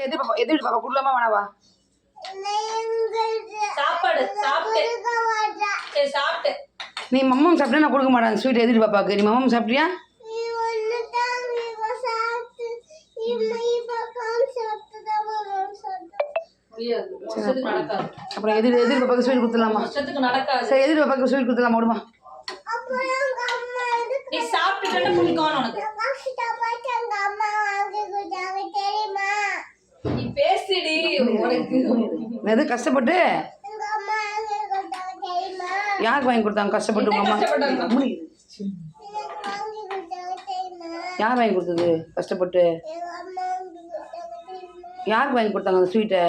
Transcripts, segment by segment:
எது பாப்பா குடுலாமா வேணாவா? சாப்பாடு சாப்பிட்டு நீ மம்மம் சாப்பிட்டா நான் கொடுக்க மாட்டேன் ஸ்வீட் எதிர்த்து பாப்பாக்கு. நீ மம்மம் சாப்பிட்டியா? அப்புறம் எதிர் பாப்பாக்கு ஸ்வீட் கொடுத்துடலாமா? சரி எதிர் பாப்பாக்கு ஸ்வீட் கொடுத்துடலாமா? விடுமா நீ சாப்பிட்டுட்டு புடிக்கும் உனக்கு. நீ பேசிடி உனக்கு. எது கஷ்டப்பட்டு யாருக்கு வாங்கி கொடுத்தாங்க? கஷ்டப்பட்டு உங்க அம்மா யார் வாங்கி கொடுத்தது? கஷ்டப்பட்டு யாருக்கு வாங்கி கொடுத்தாங்க அந்த ஸ்வீட்டை?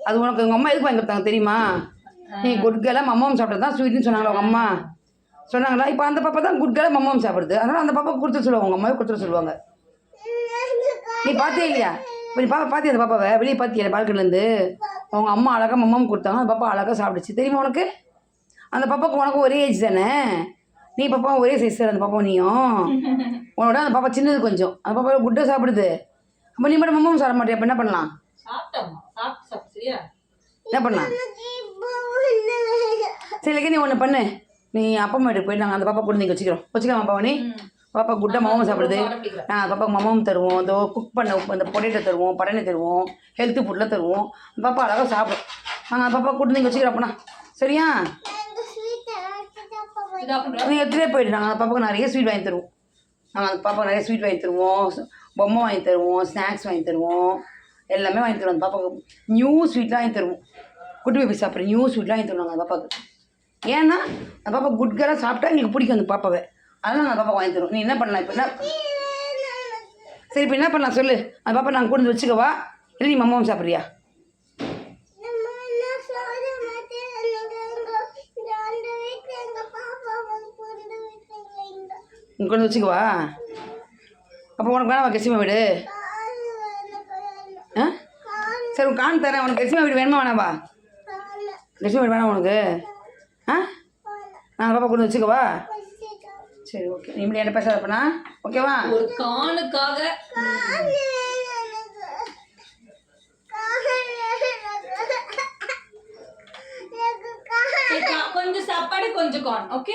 அது உனக்கு உங்கள் அம்மா எதுக்கு வாங்கி கொடுத்தாங்க தெரியுமா? நீ குட் கேர்ளாக மம்மம் சாப்பிட்றது தான் ஸ்வீட்னு சொன்னாங்களா உங்கள் அம்மா? சொன்னாங்களா? இப்போ அந்த பாப்பா தான் குட் கேர்ளாக மம்மம் சாப்பிடுது. அதனால் அந்த பாப்பாவுக்கு கொடுத்துட சொல்லுவாங்க. உங்கள் அம்மாவே கொடுத்துட சொல்லுவாங்க. நீ பார்த்தே இல்லையா? இப்போ நீ பார்த்தியா அந்த பாப்பாவை? வெளியே பார்த்தியா பால்கனிலேருந்து? அவங்க அம்மா அழகாக மம்மம் கொடுத்தாங்க. அந்த பாப்பா அழகாக சாப்பிடுச்சு. தெரியுமா உனக்கு? அந்த பாப்பாவுக்கு உனக்கு ஒரே ஏஜ் தானே? நீ பாப்பா ஒரே சைஸ் தானே அந்த பாப்பா நீயும்? உன்னோட அந்த பாப்பா சின்னது கொஞ்சம். அந்த பாப்பா குட்டாக சாப்பிடுது. அப்போ நீ மட்டும் மம்மம் சாப்பிட மாட்டியா? அப்போ என்ன பண்ணலாம்? என்ன பண்ணலாம்? சரி நீ ஒன்று பண்ணு. நீ அப்பா வீட்டுக்கு போயிட்டு நாங்கள் அந்த பாப்பா கூட நீங்கள் வச்சுக்கலாம் பாப்பா. நீ பாப்பா குட்டாக மம்மம் சாப்பிடுது. நாங்கள் பாப்பாவுக்கு மம்மம் தருவோம். அந்த குக் பண்ண அந்த பொட்டேட்டோ தருவோம், பட்டாணி தருவோம், ஹெல்த்து ஃபுட்டில் தருவோம். அந்த பாப்பா அழகாக சாப்பிடும். நாங்கள் அந்த பாப்பா கூட நீங்கள் வச்சுக்கிறோம் அப்போனா. சரியா? நீ எடுத்துகிட்டே போயிட்டு நாங்கள் அந்த பாப்பாவுக்கு நிறைய ஸ்வீட் வாங்கி தருவோம். நாங்கள் அந்த பாப்பாவுக்கு நிறைய ஸ்வீட் வாங்கி தருவோம், பொம்மை வாங்கி தருவோம், ஸ்நாக்ஸ் வாங்கி தருவோம், எல்லாமே வாங்கி தருவோம். அந்த பாப்பாவுக்கு நியூ ஸ்வீட்லாம் வாங்கி தருவோம். குட்டி பேபி சாப்பிட்ற நியூ ஸ்வீட்லாம் வாங்கி தருவாங்க அந்த பாப்பாவுக்கு. ஏன்னா அந்த பாப்பா குட் கேர்ளாக சாப்பிட்டா எங்களுக்கு பிடிக்கும் அந்த பாப்பாவை. அதனால் நான் அந்த பாப்பா வாங்கி தருவோம். நீ என்ன பண்ணலாம் இப்போ? என்ன சரி இப்போ என்ன பண்ணலாம் சொல்லு? அந்த பாப்பா நாங்கள் கொண்டு வச்சுக்கவா இல்லை நீ மம்மாவும் சாப்பிட்றியா? உங்க கொண்டு வச்சுக்கவா? அப்போ உனக்கு வேணாவா கெசிமா வீடு? ஆ சரி உனக்கு கான் தரேன். உனக்கு கெசிமா வீடு வேணுமா வேணாவா? கெசிமா வீடு வேணாம் உனக்கு? ஆ நான் பாப்பா கொண்டு வச்சுக்கவா? சரி ஓகே. நீ இப்படி என்ன பேசாத அப்பனா? ஓகேவா? ஒரு கானுக்காக கொஞ்சம் சாப்பாடு கொஞ்சம் கான். ஓகே.